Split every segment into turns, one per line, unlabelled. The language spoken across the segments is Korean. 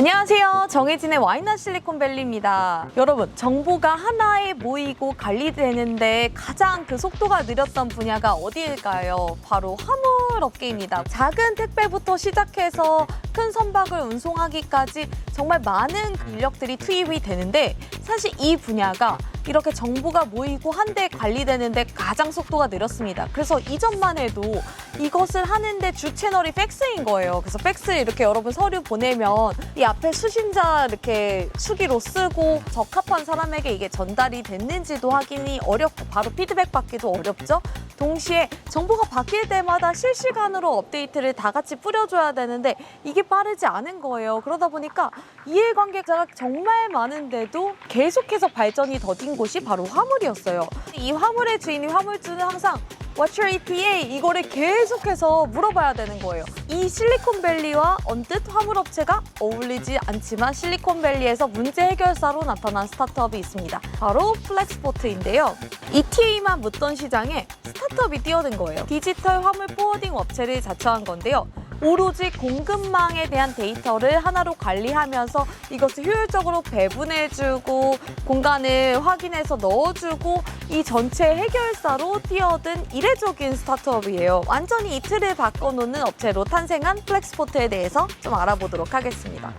안녕하세요. 정혜진의 와이낫 실리콘밸리입니다. 여러분, 정보가 하나에 모이고 관리되는데 가장 그 속도가 느렸던 분야가 어디일까요? 바로 화물업계입니다. 작은 택배부터 시작해서 큰 선박을 운송하기까지 정말 많은 인력들이 투입이 되는데 사실 이 분야가 이렇게 정보가 모이고 한데 관리되는데 가장 속도가 느렸습니다. 그래서 이전만 해도 이것을 하는데 주 채널이 팩스인 거예요. 그래서 팩스를 이렇게 여러분 서류 보내면 이 앞에 수신자 이렇게 수기로 쓰고 적합한 사람에게 이게 전달이 됐는지도 확인이 어렵고 바로 피드백 받기도 어렵죠. 동시에 정보가 바뀔 때마다 실시간으로 업데이트를 다 같이 뿌려줘야 되는데 이게 빠르지 않은 거예요. 그러다 보니까 이해관계자가 정말 많은데도 계속해서 발전이 더딘 곳이 바로 화물이었어요. 이 화물의 주인이 화물주는 항상 What's your ETA? 이거를 계속해서 물어봐야 되는 거예요. 이 실리콘밸리와 언뜻 화물업체가 어울리지 않지만 실리콘밸리에서 문제 해결사로 나타난 스타트업이 있습니다. 바로 플렉스포트인데요. ETA만 묻던 시장에 스타트업이 뛰어든 거예요. 디지털 화물 포워딩 업체를 자처한 건데요. 오로지 공급망에 대한 데이터를 하나로 관리하면서 이것을 효율적으로 배분해주고 공간을 확인해서 넣어주고 이 전체 해결사로 뛰어든 이례적인 스타트업이에요. 완전히 이 틀을 바꿔놓는 업체로 탄생한 플렉스포트에 대해서 좀 알아보도록 하겠습니다.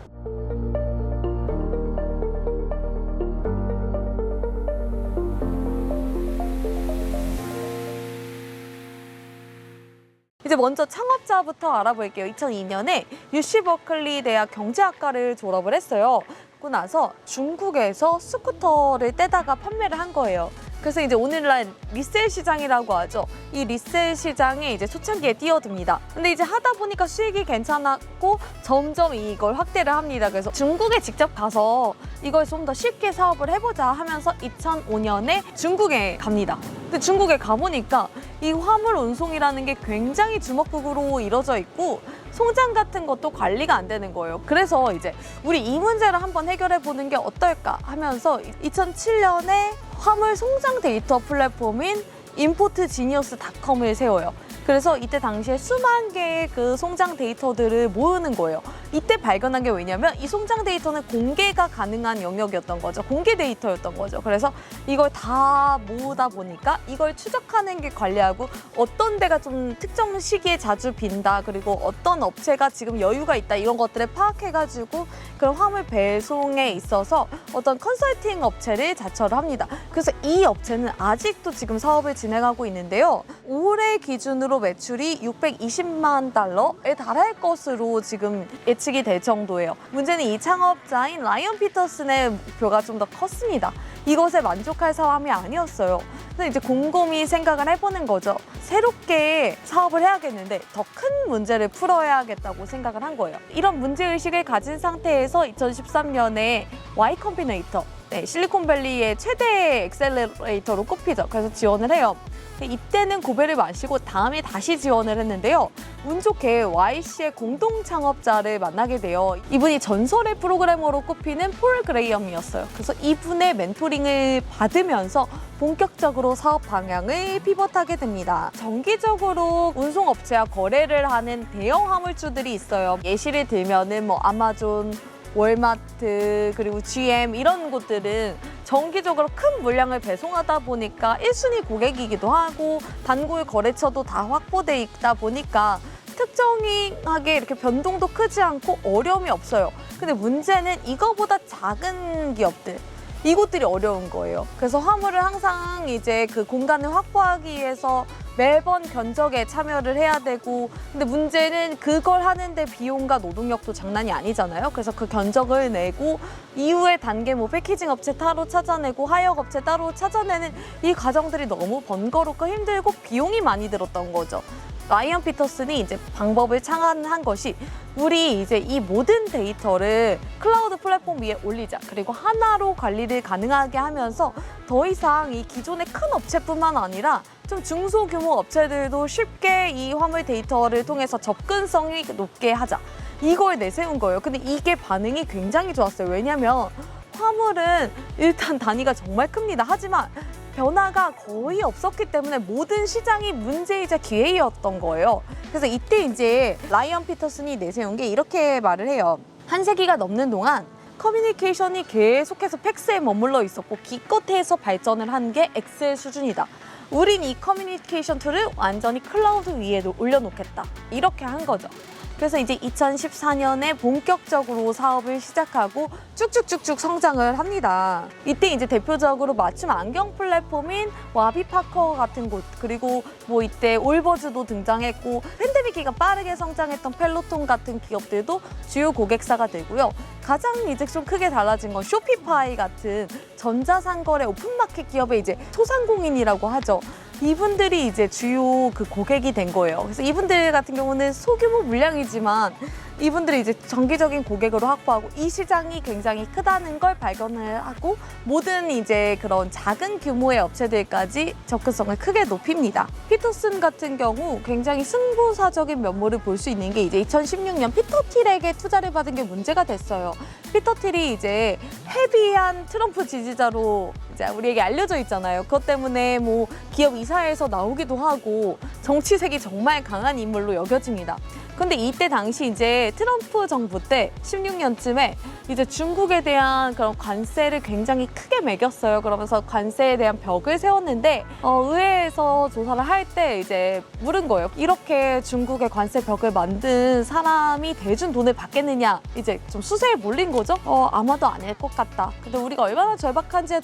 이제 먼저 창업자부터 알아볼게요. 2002년에 UC 버클리 대학 경제학과를 졸업을 했어요. 그러고 나서 중국에서 스쿠터를 떼다가 판매를 한 거예요. 그래서 이제 오늘날 리셀 시장이라고 하죠. 이 리셀 시장에 이제 초창기에 뛰어듭니다. 근데 이제 하다 보니까 수익이 괜찮았고 점점 이걸 확대를 합니다. 그래서 중국에 직접 가서 이걸 좀 더 쉽게 사업을 해보자 하면서 2005년에 중국에 갑니다. 근데 중국에 가보니까 이 화물 운송이라는 게 굉장히 주먹구구로 이루어져 있고 송장 같은 것도 관리가 안 되는 거예요. 그래서 이제 우리 이 문제를 한번 해결해 보는 게 어떨까 하면서 2007년에 화물 송장 데이터 플랫폼인 임포트지니어스닷컴을 세워요. 그래서 이때 당시에 수만 개의 그 송장 데이터들을 모으는 거예요. 이때 발견한 게 왜냐면 이 송장 데이터는 공개가 가능한 영역이었던 거죠. 공개 데이터였던 거죠. 그래서 이걸 다 모으다 보니까 이걸 추적하는 게 관리하고 어떤 데가 좀 특정 시기에 자주 빈다. 그리고 어떤 업체가 지금 여유가 있다. 이런 것들을 파악해가지고 그런 화물 배송에 있어서 어떤 컨설팅 업체를 자처를 합니다. 그래서 이 업체는 아직도 지금 사업을 진행하고 있는데요. 올해 기준으로 매출이 620만 달러에 달할 것으로 지금 예측이 될 정도예요. 문제는 이 창업자인 라이언 피터슨의 목표가 좀 더 컸습니다. 이것에 만족할 사람이 아니었어요. 그래서 이제 곰곰이 생각을 해보는 거죠. 새롭게 사업을 해야겠는데 더 큰 문제를 풀어야겠다고 생각을 한 거예요. 이런 문제의식을 가진 상태에서 2013년에 Y 컴비네이터, 실리콘밸리의 최대 엑셀러레이터로 꼽히죠. 그래서 지원을 해요. 이때는 고배를 마시고 다음에 다시 지원을 했는데요. 운 좋게 YC의 공동 창업자를 만나게 돼요. 이분이 전설의 프로그래머로 꼽히는 폴 그레이엄이었어요. 그래서 이분의 멘토링을 받으면서 본격적으로 사업 방향을 피벗하게 됩니다. 정기적으로 운송업체와 거래를 하는 대형 화물주들이 있어요. 예시를 들면은 아마존, 월마트, 그리고 GM 이런 곳들은 정기적으로 큰 물량을 배송하다 보니까 1순위 고객이기도 하고 단골 거래처도 다 확보돼 있다 보니까 특정하게 이렇게 변동도 크지 않고 어려움이 없어요. 근데 문제는 이거보다 작은 기업들, 이곳들이 어려운 거예요. 그래서 화물을 항상 이제 그 공간을 확보하기 위해서 매번 견적에 참여를 해야 되고, 근데 문제는 그걸 하는데 비용과 노동력도 장난이 아니잖아요. 그래서 그 견적을 내고 이후에 단계 패키징 업체 따로 찾아내고 하역 업체 따로 찾아내는 이 과정들이 너무 번거롭고 힘들고 비용이 많이 들었던 거죠. 라이언 피터슨이 이제 방법을 창안한 것이 우리 이제 이 모든 데이터를 클라우드 플랫폼 위에 올리자. 그리고 하나로 관리를 가능하게 하면서 더 이상 이 기존의 큰 업체뿐만 아니라 좀 중소규모 업체들도 쉽게 이 화물 데이터를 통해서 접근성이 높게 하자. 이걸 내세운 거예요. 근데 이게 반응이 굉장히 좋았어요. 왜냐면 화물은 일단 단위가 정말 큽니다. 하지만 변화가 거의 없었기 때문에 모든 시장이 문제이자 기회였던 거예요. 그래서 이때 이제 라이언 피터슨이 내세운 게 이렇게 말을 해요. 한 세기가 넘는 동안 커뮤니케이션이 계속해서 팩스에 머물러 있었고 기껏해서 발전을 한 게 엑셀 수준이다. 우린 이 커뮤니케이션 툴을 완전히 클라우드 위에 올려놓겠다. 이렇게 한 거죠. 그래서 이제 2014년에 본격적으로 사업을 시작하고 쭉쭉쭉쭉 성장을 합니다. 이때 이제 대표적으로 맞춤 안경 플랫폼인 와비파커 같은 곳, 그리고 뭐 이때 올버즈도 등장했고 팬데믹 기간 빠르게 성장했던 펠로톤 같은 기업들도 주요 고객사가 되고요. 가장 이제 좀 크게 달라진 건 쇼피파이 같은 전자상거래 오픈마켓 기업의 이제 소상공인이라고 하죠. 이분들이 이제 주요 그 고객이 된 거예요. 그래서 이분들 같은 경우는 소규모 물량이지만 이분들이 이제 정기적인 고객으로 확보하고 이 시장이 굉장히 크다는 걸 발견을 하고 모든 이제 그런 작은 규모의 업체들까지 접근성을 크게 높입니다. 피터슨 같은 경우 굉장히 승부사적인 면모를 볼 수 있는 게 이제 2016년 피터 틸에게 투자를 받은 게 문제가 됐어요. 피터 틸이 이제 헤비한 트럼프 지지자로 이제 우리에게 알려져 있잖아요. 그것 때문에 뭐 기업 이사회에서 나오기도 하고 정치색이 정말 강한 인물로 여겨집니다. 근데 이때 당시 이제 트럼프 정부 때 16년쯤에 이제 중국에 대한 그런 관세를 굉장히 크게 매겼어요. 그러면서 관세에 대한 벽을 세웠는데 의회에서 조사를 할 때 이제 물은 거예요. 이렇게 중국의 관세 벽을 만든 사람이 대준 돈을 받겠느냐, 이제 좀 수세에 몰린 거죠. 아마도 아닐 것 같다. 근데 우리가 얼마나 절박한지에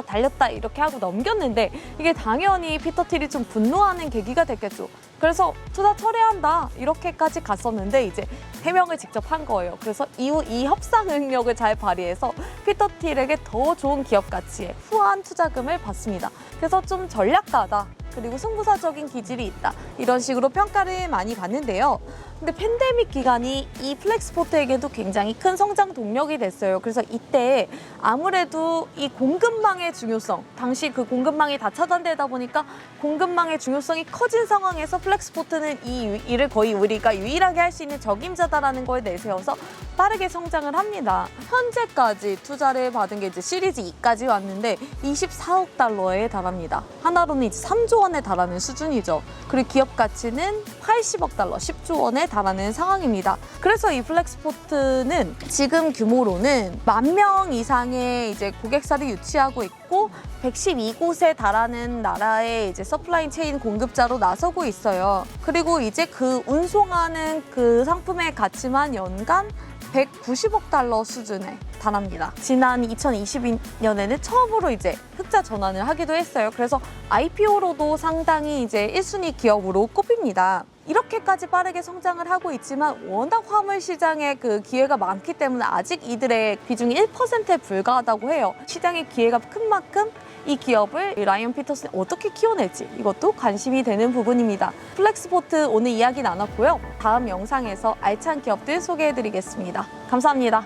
달렸다 이렇게 하고 넘겼는데 이게 당연히 피터 틸이 좀 분노하는 계기가 됐겠죠. 그래서 투자 철회한다 이렇게까지 갔었는데 이제 해명을 직접 한 거예요. 그래서 이후 이 협상 능력을 잘 발휘해서 피터 틸에게 더 좋은 기업 가치에 후한 투자금을 받습니다. 그래서 좀 전략가다, 그리고 승부사적인 기질이 있다, 이런 식으로 평가를 많이 받는데요. 근데 팬데믹 기간이 이 플렉스포트에게도 굉장히 큰 성장 동력이 됐어요. 그래서 이때 아무래도 이 공급망의 중요성, 당시 그 공급망이 다 차단되다 보니까 공급망의 중요성이 커진 상황에서 플렉스포트는 이 일을 거의 우리가 유일하게 할 수 있는 적임자다라는 걸 내세워서 빠르게 성장을 합니다. 현재까지 투자를 받은 게 이제 시리즈 2까지 왔는데 24억 달러에 달합니다. 하나로는 이제 3조 원에 달하는 수준이죠. 그리고 기업 가치는 80억 달러, 10조 원에 달하는 상황입니다. 그래서 이 플렉스포트는 지금 규모로는 10,000명 이상의 이제 고객사를 유치하고 있고 112곳에 달하는 나라의 이제 서플라이 체인 공급자로 나서고 있어요. 그리고 이제 그 운송하는 그 상품의 가치만 연간 190억 달러 수준에 달합니다. 지난 2022년에는 처음으로 이제 흑자 전환을 하기도 했어요. 그래서 IPO로도 상당히 이제 1순위 기업으로 꼽힙니다. 이렇게까지 빠르게 성장을 하고 있지만 워낙 화물 시장에 그 기회가 많기 때문에 아직 이들의 비중이 1%에 불과하다고 해요. 시장의 기회가 큰 만큼 이 기업을 라이언 피터슨이 어떻게 키워낼지 이것도 관심이 되는 부분입니다. 플렉스포트 오늘 이야기 나눴고요. 다음 영상에서 알찬 기업들 소개해드리겠습니다. 감사합니다.